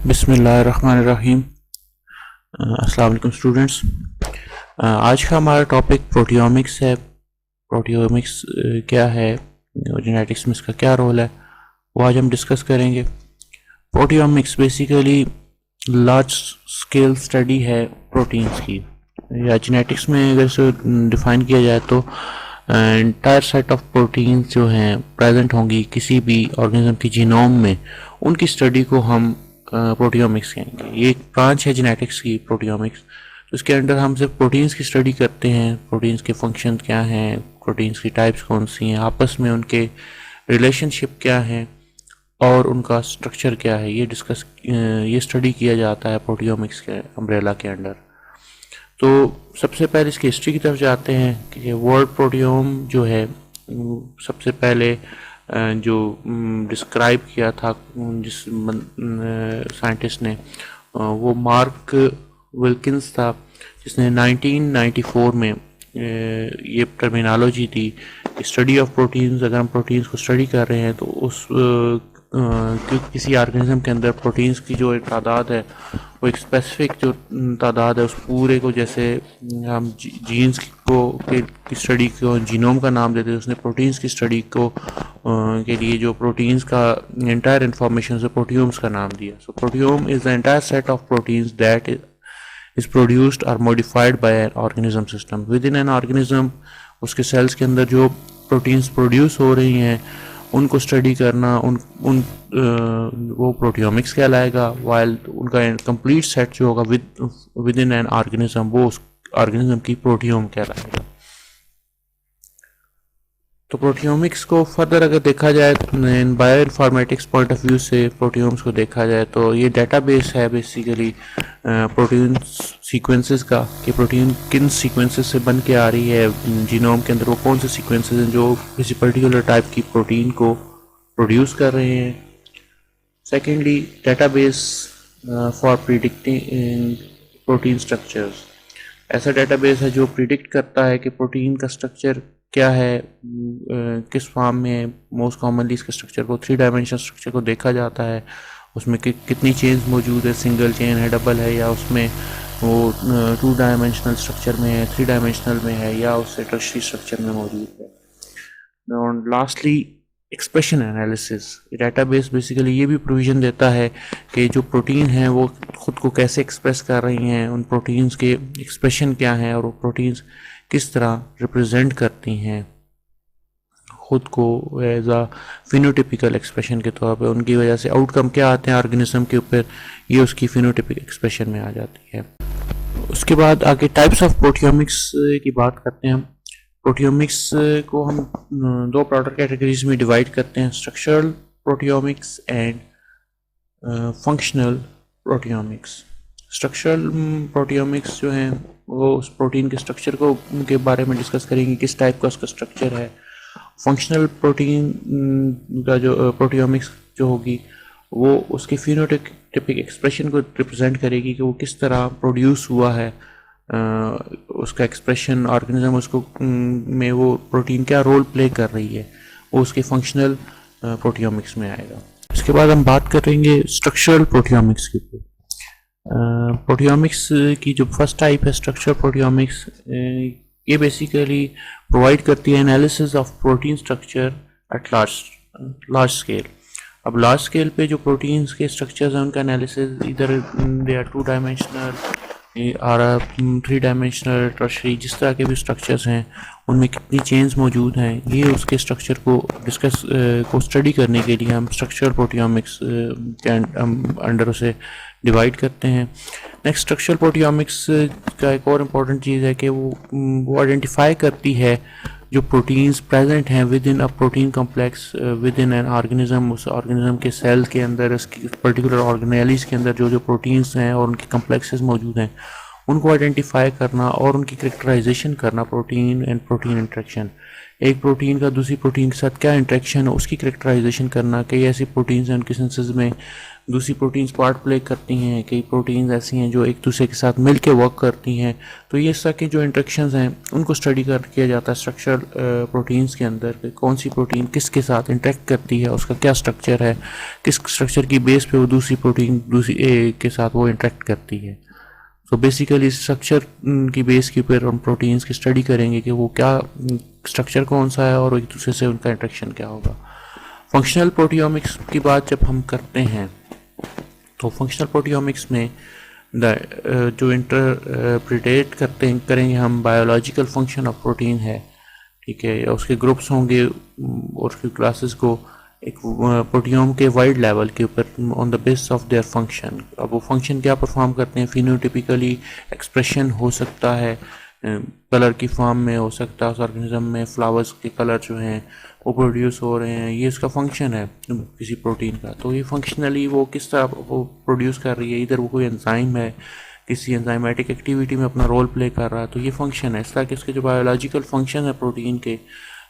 बिस्मिल्लाहिर्रहमानिर्रहीम। अस्सलाम वालेकुम स्टूडेंट्स। आज का हमारा टॉपिक प्रोटियोमिक्स है। प्रोटियोमिक्स क्या है, जेनेटिक्स में इसका क्या रोल है, वो आज हम डिस्कस करेंगे। Proteomics basically large scale study है प्रोटीन्स की, या जेनेटिक्स में अगर इसे डिफाइन किया जाए तो एंटायर सेट ऑफ प्रोटीन्स जो हैं प्रेजेंट होंगी किसी भी ऑर्गेनिज्म की जीनोम में, उनकी स्टडी को हम प्रोटियोमिक्स कहेंगे। ये एक ब्रांच है जेनेटिक्स की, प्रोटियोमिक्स। तो इसके अंडर हम सिर्फ प्रोटीन्स की स्टडी करते हैं, प्रोटीन्स के फंक्शन क्या हैं, प्रोटीन्स की टाइप्स कौन सी हैं, आपस में उनके रिलेशनशिप क्या हैं और उनका स्ट्रक्चर क्या है, ये स्टडी किया जाता है प्रोटियोमिक्स के अम्ब्रेला के अंडर। तो सबसे पहले इसकी हिस्ट्री की तरफ जाते हैं कि वर्ड प्रोटियोम जो है सबसे पहले जो डिस्क्राइब किया था जिस साइंटिस्ट ने, वो मार्क विल्किंस था, जिसने 1994 में ये टर्मिनोलॉजी दी कि स्टडी ऑफ प्रोटीन्स। अगर हम प्रोटीन्स को स्टडी कर रहे हैं तो उस क्योंकि किसी ऑर्गेनिज्म के अंदर प्रोटीन्स की जो एक तादाद है वो एक स्पेसिफिक जो तादाद है उस पूरे को, जैसे हम जीन्स की स्टडी को जीनोम का नाम देते हैं, उसने प्रोटीन्स की स्टडी को के लिए जो प्रोटीन्स का एंटायर इंफॉर्मेशन से प्रोटियोम्स का नाम दिया। So proteome is the entire set of proteins that is produced और modified by an organism system. Within an organism, उसके सेल्स के अंदर जो प्रोटीन्स प्रोड्यूस हो रही हैं उनको स्टडी करना, वो प्रोटियोमिक्स कहलाएगा। वाइल उनका कंप्लीट सेट जो होगा विद इन एन ऑर्गेनिज्म, वो उस ऑर्गेनिज्म की प्रोटियोम कहलाएगा। तो प्रोटियोमिक्स को फर्दर अगर देखा जाए in bioinformatics point of view से, प्रोटियोम्स को देखा जाए तो ये डेटाबेस है बेसिकली प्रोटीन सीक्वेंसेस का, कि प्रोटीन किन सीक्वेंसेस से बन के आ रही है जीनोम के अंदर, वो कौन से सीक्वेंसेस हैं जो किसी पर्टिकुलर टाइप की प्रोटीन को प्रोड्यूस कर रहे हैं। Secondly, database for predicting protein structures. ऐसा डेटाबेस है जो प्रिडिक्ट करता है कि प्रोटीन का स्ट्रक्चर क्या है, किस फॉर्म में। मोस्ट कॉमनली इसके स्ट्रक्चर को 3 डायमेंशनल स्ट्रक्चर को देखा जाता है, उसमें कितनी चेन्स मौजूद है, सिंगल चेन है, डबल है, या उसमें वो 2 डायमेंशनल स्ट्रक्चर में है, 3 डायमेंशनल में है, या उससे टर्शरी स्ट्रक्चर में मौजूद है। और lastly, expression analysis. Database basically ये भी प्रोविज़न देता है कि जो प्रोटीन है वो खुद को कैसे एक्सप्रेस कर रही हैं, उन प्रोटीन्स के एक्सप्रेशन क्या हैं और वो प्रोटीन्स किस तरह रिप्रेजेंट करती हैं खुद को एज आ फिनोटिपिकल एक्सप्रेशन के तौर पे। उनकी वजह से आउटकम क्या आते हैं ऑर्गेनिज्म के ऊपर, ये उसकी फिनोटिपिक एक्सप्रेशन में आ जाती है। उसके बाद आगे टाइप्स ऑफ प्रोटियोमिक्स की बात करते हैं हम। प्रोटियोमिक्स को हम 2 ब्रॉडर कैटेगरीज में डिवाइड करते हैं, structural proteomics and functional proteomics. Structural proteomics जो हैं वो उस प्रोटीन के स्ट्रक्चर को के बारे में डिस्कस करेंगे, किस टाइप का उसका स्ट्रक्चर है। फंक्शनल प्रोटीन का जो प्रोटियोमिक्स जो होगी वो उसके फिनोटाइपिक एक्सप्रेशन को रिप्रेजेंट करेगी कि वो किस तरह प्रोड्यूस हुआ है, उसका एक्सप्रेशन ऑर्गेनिज्म उसको में वो प्रोटीन क्या रोल प्ले कर रही है, वो उसके फंक्शनल प्रोटियोमिक्स में आएगा। इसके बाद हम बात करेंगे स्ट्रक्चरल प्रोटियोमिक्स के ऊपर। प्रोटियोमिक्स की जो फर्स्ट टाइप है स्ट्रक्चर प्रोटियोमिक्स, ये बेसिकली प्रोवाइड करती है analysis of protein structure at large scale. अब लार्ज स्केल पे जो प्रोटीन्स के स्ट्रक्चर्स हैं उनका एनालिसिस इधर दे आर 2 डायमेंशनल और 3 डायमेंशनल, टर्शरी, जिस तरह के भी स्ट्रक्चर्स हैं उनमें कितनी चेन्स मौजूद हैं, ये उसके स्ट्रक्चर को स्टडी करने के लिए हम स्ट्रक्चरल प्रोटियोमिक्स के अंडर उसे डिवाइड करते हैं। नेक्स्ट, स्ट्रक्चरल प्रोटियोमिक्स का एक और इम्पॉर्टेंट चीज़ है कि वो आइडेंटिफाई करती है जो प्रोटीन्स प्रेजेंट हैं within a protein complex with in an organism. उस ऑर्गेनिज्म के सेल के अंदर, उसकी पर्टिकुलर ऑर्गेनेलीज के अंदर जो प्रोटीन्स हैं और उनके कम्प्लेक्सेस मौजूद हैं, उनको आइडेंटिफाई करना और उनकी कैरेक्टराइजेशन करना, प्रोटीन एंड प्रोटीन इंटरेक्शन, एक प्रोटीन का दूसरी प्रोटीन के साथ क्या इंटरेक्शन है उसकी करेक्टराइजेशन करना। कई ऐसी प्रोटीन्स हैं उनके सिंथेसिस में दूसरी प्रोटीन्स पार्ट प्ले करती हैं, कई प्रोटीन्स ऐसी हैं जो एक दूसरे के साथ मिल के वर्क करती हैं। तो ये इस तरह के जो इंटरेक्शंस हैं उनको स्टडी कर किया जाता है स्ट्रक्चरल प्रोटीन्स के अंदर कि कौन सी प्रोटीन किसके साथ इंटरेक्ट करती है, उसका क्या स्ट्रक्चर है, किस स्ट्रक्चर की बेस पे वो दूसरी प्रोटीन दूसरी के साथ वो इंटरेक्ट करती है। तो बेसिकली स्ट्रक्चर की बेस के ऊपर हम प्रोटीन्स की स्टडी करेंगे कि वो क्या स्ट्रक्चर कौन सा है और एक दूसरे से उनका इंटरेक्शन क्या होगा। फंक्शनल प्रोटियोमिक्स की बात जब हम करते हैं तो फंक्शनल प्रोटियोमिक्स में जो इंटरप्रिटेट करेंगे हम बायोलॉजिकल फंक्शन ऑफ प्रोटीन है, ठीक है, या उसके ग्रुप्स होंगे और उसकी क्लासेस को एक प्रोटियोम के वाइड लेवल के ऊपर on the basis of their function. अब वो फंक्शन क्या परफॉर्म करते हैं, फिनोटिपिकली एक्सप्रेशन हो सकता है, कलर की फॉर्म में हो सकता है, उस ऑर्गेनिज्म में फ्लावर्स के कलर जो हैं वो प्रोड्यूस हो रहे हैं, ये उसका फंक्शन है किसी प्रोटीन का। तो ये फंक्शनली वो किस तरह वो प्रोड्यूस कर रही है, इधर वो कोई एंजाइम है किसी एंजाइमेटिक एक्टिविटी में अपना रोल प्ले कर रहा है, तो ये फंक्शन है। इस तरह के इसके जो बायोलॉजिकल फंक्शन है प्रोटीन के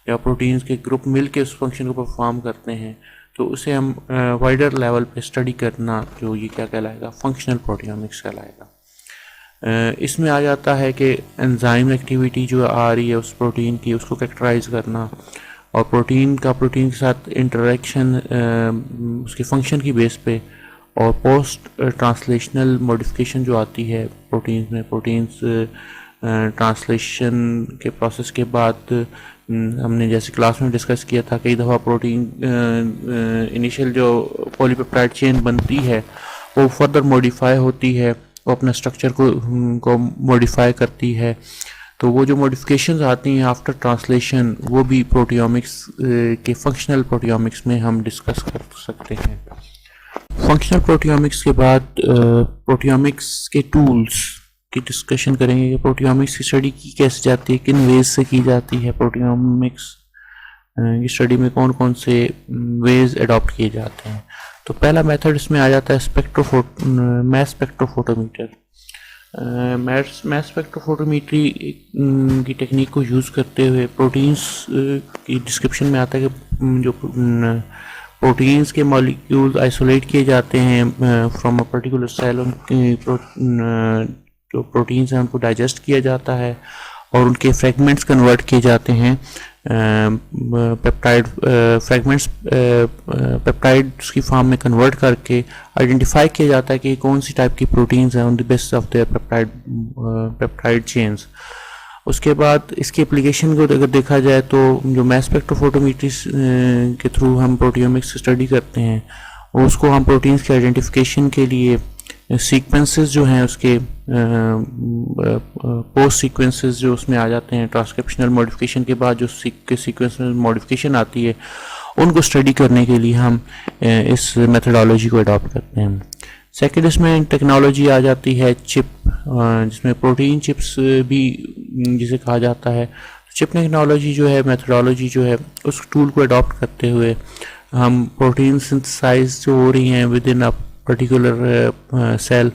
या प्रोटीन्स के ग्रुप मिल के उस फंक्शन को परफॉर्म करते हैं, तो उसे हम वाइडर लेवल पे स्टडी करना, जो ये क्या कहलाएगा, फंक्शनल प्रोटियोमिक्स कहलाएगा। इसमें आ जाता है कि एंजाइम एक्टिविटी जो आ रही है उस प्रोटीन की उसको कैरेक्टराइज करना और प्रोटीन के साथ इंटरेक्शन उसके फंक्शन की बेस पे और पोस्ट ट्रांसलेशनल मॉडिफिकेशन जो आती है प्रोटीन्स में, प्रोटीन्स ट्रांसलेशन के प्रोसेस के बाद हमने जैसे क्लास में डिस्कस किया था कई दफ़ा प्रोटीन इनिशियल जो पॉलीपेप्टाइड चेन बनती है वो फर्दर मॉडिफाई होती है, वो अपना स्ट्रक्चर को मॉडिफाई करती है। तो वो जो मॉडिफिकेशंस आती हैं आफ्टर ट्रांसलेशन वो भी प्रोटियोमिक्स के फंक्शनल प्रोटियोमिक्स में हम डिस्कस कर सकते हैं। फंक्शनल प्रोटियोमिक्स के बाद प्रोटियोमिक्स के टूल्स की डिस्कशन करेंगे कि प्रोटियोमिक्स की स्टडी की कैसे जाती है, किन वेज से की जाती है, प्रोटियोमिक्स की स्टडी में कौन कौन से वेज अडॉप्ट किए जाते हैं। तो पहला मेथड इसमें आ जाता है मैस स्पेक्ट्रोफोटोमीटर। मैस स्पेक्ट्रोफोटोमीट्री की टेक्निक को यूज़ करते हुए प्रोटीन्स की डिस्क्रिप्शन में आता है कि जो प्रोटीन्स के मॉलिक्यूल्स आइसोलेट किए जाते हैं फ्रॉम अ पर्टिकुलर सेल, जो प्रोटीन्स हैं उनको डाइजेस्ट किया जाता है और उनके फ्रेगमेंट्स कन्वर्ट किए जाते हैं पेप्टाइड फ्रेगमेंट्स पेप्टाइड्स की फॉर्म में कन्वर्ट करके आइडेंटिफाई किया जाता है कि कौन सी टाइप की प्रोटीन्स हैं on the basis of their peptide chains. उसके बाद इसकी एप्लीकेशन को अगर देखा जाए तो जो मैस स्पेक्ट्रोफोटोमेट्री के थ्रू हम प्रोटियोमिक्स स्टडी करते हैं उसको हम प्रोटीन्स के आइडेंटिफिकेशन के लिए सीक्वेंसेस जो हैं उसके पोस्ट सीक्वेंसेस जो उसमें आ जाते हैं ट्रांसक्रिप्शनल मॉडिफिकेशन के बाद जो सीक्वेंस में मॉडिफिकेशन आती है उनको स्टडी करने के लिए हम इस मेथडोलॉजी को अडॉप्ट करते हैं। सेकेंड इसमें टेक्नोलॉजी आ जाती है चिप, जिसमें प्रोटीन चिप्स भी जिसे कहा जाता है। चिप टेक्नोलॉजी जो है मेथडोलॉजी जो है उस टूल को अडॉप्ट करते हुए हम प्रोटीन सिंथेसाइज जो हो रही हैं within a particular cell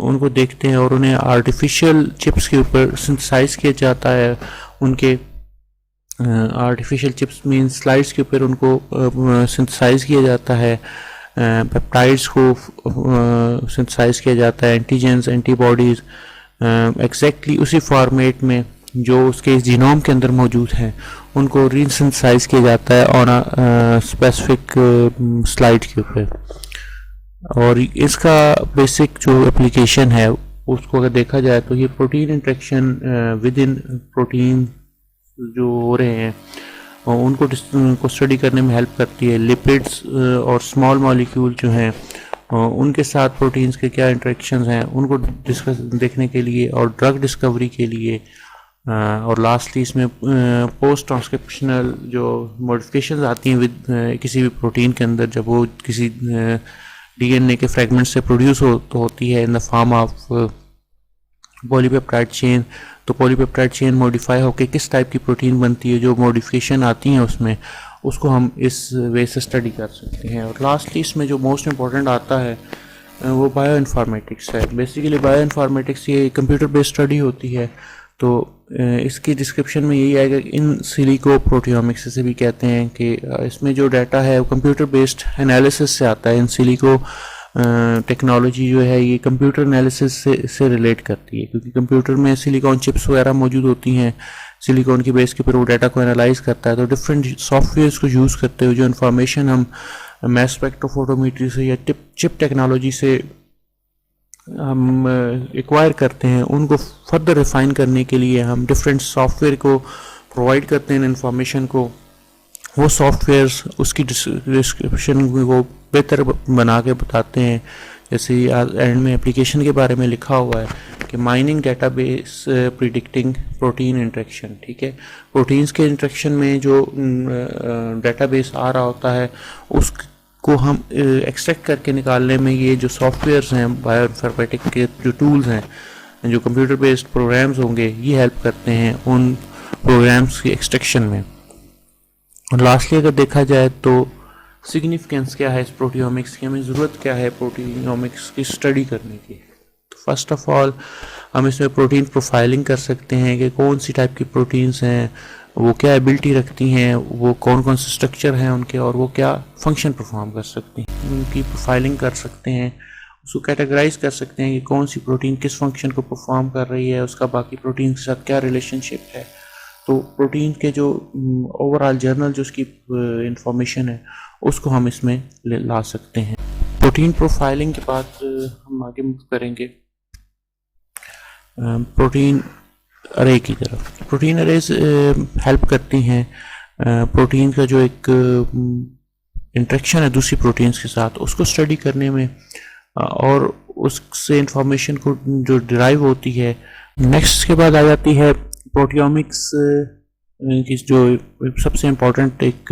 उनको देखते हैं और उन्हें आर्टिफिशियल चिप्स के ऊपर सिंथेसाइज किया जाता है। उनके आर्टिफिशियल चिप्स मीन स्लाइड्स के ऊपर उनको सिंथेसाइज किया जाता है, पेप्टाइड्स को सिंथेसाइज किया जाता है, एंटीजेंस एंटीबॉडीज़ एग्जैक्टली उसी फॉर्मेट में जो उसके जीनोम के अंदर मौजूद है उनको रीसिंथेसाइज किया जाता है ऑन अ स्पेसिफिक स्लाइड के ऊपर। और इसका बेसिक जो एप्लीकेशन है उसको अगर देखा जाए तो ये protein interaction with in protein जो हो रहे हैं उनको स्टडी करने में हेल्प करती है। लिपिड्स और स्मॉल मॉलिक्यूल जो हैं उनके साथ प्रोटीन्स के क्या इंटरेक्शंस हैं उनको डिस्कस देखने के लिए और ड्रग डिस्कवरी के लिए और लास्टली इसमें पोस्ट ट्रांसक्रिप्शनल जो मॉडिफिकेशंस आती हैं विद किसी भी प्रोटीन के अंदर जब वो किसी डीएनए के फ्रेगमेंट से प्रोड्यूस होती है in the form of polypeptide chain, तो पॉलीपेप्टाइड चेन मॉडिफाई होकर किस टाइप की प्रोटीन बनती है, जो मॉडिफिकेशन आती हैं उसमें उसको हम इस वे से स्टडी कर सकते हैं। और लास्टली इसमें जो मोस्ट इम्पॉर्टेंट आता है वो बायो इन्फॉर्मेटिक्स है। बेसिकली बायो इन्फॉर्मेटिक्स ये कंप्यूटर बेस्ड स्टडी होती है, तो इसकी डिस्क्रिप्शन में यही आएगा कि इन सिलिको प्रोटियोमिक्स से भी कहते हैं कि इसमें जो डाटा है वो कंप्यूटर बेस्ड एनालिसिस से आता है। इन सिलिको टेक्नोलॉजी जो है ये कंप्यूटर एनालिसिस से रिलेट करती है, क्योंकि कंप्यूटर में सिलिकॉन चिप्स वगैरह मौजूद होती हैं। सिलिकॉन की बेस के ऊपर वो डाटा को एनालाइज करता है। तो डिफरेंट सॉफ्टवेयर्स को यूज़ करते हुए जो इन्फॉर्मेशन हम मास स्पेक्ट्रोफोटोमेट्री से या चिप टेक्नोलॉजी से हम एक्वायर करते हैं, उनको फर्दर रिफाइन करने के लिए हम डिफरेंट सॉफ्टवेयर को प्रोवाइड करते हैं इन्फॉर्मेशन को। वो सॉफ्टवेयर्स उसकी डिस्क्रिप्शन को बेहतर बना के बताते हैं। जैसे एंड में एप्लीकेशन के बारे में लिखा हुआ है कि mining database predicting protein interaction. ठीक है, प्रोटीन्स के इंटरेक्शन में जो डेटाबेस आ रहा होता है उसको हम एक्सट्रैक्ट करके निकालने में ये जो सॉफ्टवेयर्स हैं, बायोइन्फॉर्मेटिक के जो टूल्स हैं, जो कंप्यूटर बेस्ड प्रोग्राम्स होंगे, ये हेल्प करते हैं उन प्रोग्राम्स की एक्सट्रैक्शन में। और लास्टली अगर देखा जाए तो सिग्निफिकेंस क्या है इस प्रोटियोमिक्स की, हमें ज़रूरत क्या है प्रोटियोमिक्स की स्टडी करने की। तो फर्स्ट ऑफ ऑल हम इसमें प्रोटीन प्रोफाइलिंग कर सकते हैं कि कौन सी टाइप की प्रोटीन्स हैं, वो क्या एबिलिटी रखती हैं, वो कौन कौन से स्ट्रक्चर हैं उनके, और वो क्या फंक्शन परफॉर्म कर सकती हैं, उनकी प्रोफाइलिंग कर सकते हैं। उसको कैटेगराइज कर सकते हैं कि कौन सी प्रोटीन किस फंक्शन को परफॉर्म कर रही है, उसका बाकी प्रोटीन के साथ क्या रिलेशनशिप है। तो प्रोटीन के जो ओवरऑल जर्नल जो उसकी इंफॉर्मेशन है उसको हम इसमें ला सकते हैं। प्रोटीन प्रोफाइलिंग के बाद हम आगे मूव करेंगे प्रोटीन अरे की तरफ। प्रोटीन अरेज हेल्प करती हैं प्रोटीन का जो एक इंटरेक्शन है दूसरी प्रोटीन्स के साथ उसको स्टडी करने में, और उससे इंफॉर्मेशन को जो डिराइव होती है। नेक्स्ट के बाद आ जाती है प्रोटियोमिक्स की जो सबसे इम्पोर्टेंट एक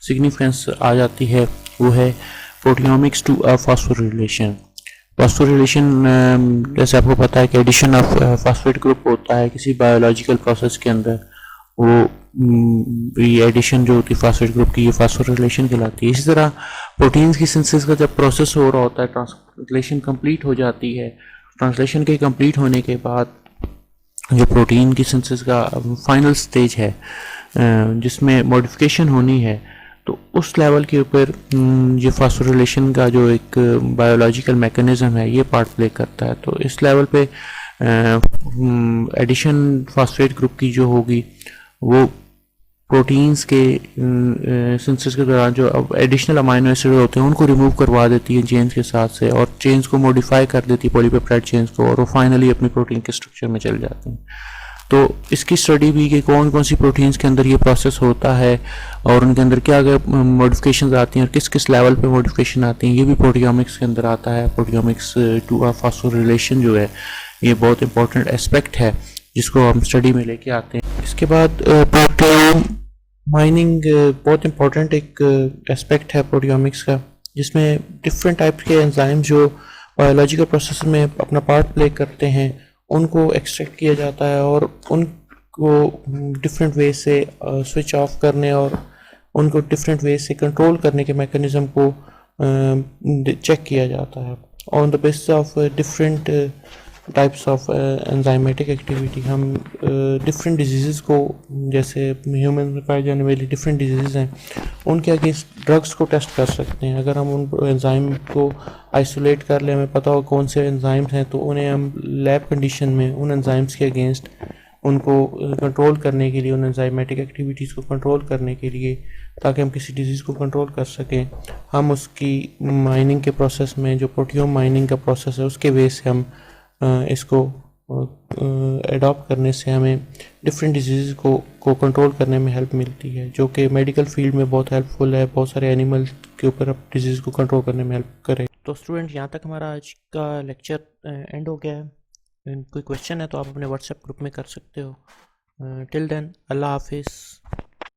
सिग्निफिकेंस आ जाती है, वो है proteomics to a phosphorylation. Phosphorylation जैसे आपको पता है कि एडिशन ऑफ फॉस्फेट ग्रुप होता है किसी बायोलॉजिकल प्रोसेस के अंदर। वो ये एडिशन जो होती है फॉस्फेट ग्रुप की, ये फॉस्फोरिलेशन कहलाती है। इसी तरह प्रोटीन्स की सिंथेसिस का जब प्रोसेस हो रहा होता है, ट्रांसलेशन कंप्लीट हो जाती है। ट्रांसलेशन के कंप्लीट होने के बाद जो प्रोटीन की सिंथेसिस का फाइनल स्टेज है जिसमें मॉडिफिकेशन होनी है, तो उस लेवल के ऊपर ये फॉस्फोरिलेशन का जो एक बायोलॉजिकल मैकेनिज्म है ये पार्ट प्ले करता है। तो इस लेवल पे एडिशन फॉस्फेट ग्रुप की जो होगी वो प्रोटीन्स के सिंथेसिस के दौरान जो अब एडिशनल अमाइनो एसिड होते हैं उनको रिमूव करवा देती है चेन्स के साथ से, और चेन्स को मॉडिफाई कर देती है पॉलीपेप्टाइड चेन्स को, और वो फाइनली अपनी प्रोटीन के स्ट्रक्चर में चल जाते हैं। तो इसकी स्टडी भी कि कौन कौन सी प्रोटीन्स के अंदर ये प्रोसेस होता है और उनके अंदर क्या क्या मॉडिफिकेशंस आती हैं और किस किस लेवल पे मॉडिफिकेशन आती हैं, ये भी प्रोटियोमिक्स के अंदर आता है। प्रोटियोमिक्स टू अ फॉस्फोरिलेशन जो है ये बहुत इंपॉर्टेंट एस्पेक्ट है जिसको हम स्टडी में लेके आते हैं। इसके बाद प्रोटियोम माइनिंग बहुत इंपॉर्टेंट एक एस्पेक्ट है प्रोटियोमिक्स का, जिसमें डिफरेंट टाइप्स के एंजाइम जो बायोलॉजिकल प्रोसेस में अपना पार्ट प्ले करते हैं उनको एक्सट्रैक्ट किया जाता है और उनको डिफरेंट वे से स्विच ऑफ करने और उनको डिफरेंट वे से कंट्रोल करने के मैकेनिज़्म को चेक किया जाता है। On the basis of different types of enzymatic activity हम डिफरेंट डिजीज़ को, जैसे ह्यूमन में पाए जाने वाली डिफरेंट डिजीज़ हैं, उनके अगेंस्ट ड्रग्स को टेस्ट कर सकते हैं। अगर हम उन एंजाइम को आइसोलेट कर लें, हमें पता हो कौन से एंजाइम्स हैं, तो उन्हें हम लैब कंडीशन में उन एंजाइम्स के अगेंस्ट उनको कंट्रोल करने के लिए, उन एंजाइमेटिक एक्टिविटीज़ को कंट्रोल करने के लिए, ताकि हम किसी डिजीज़ को कंट्रोल कर सकें, हम उसकी माइनिंग के प्रोसेस में, जो प्रोटियोम माइनिंग का प्रोसेस है उसके वे से हम इसको एडॉप्ट करने से हमें डिफरेंट डिजीज़ को कंट्रोल करने में हेल्प मिलती है, जो कि मेडिकल फील्ड में बहुत हेल्पफुल है। बहुत सारे एनिमल के ऊपर अब डिजीज़ को कंट्रोल करने में हेल्प करे। तो स्टूडेंट, यहाँ तक हमारा आज का लेक्चर एंड हो गया है। कोई क्वेश्चन है तो आप अपने व्हाट्सएप ग्रुप में कर सकते हो। टिल देन, अल्लाह हाफिज़।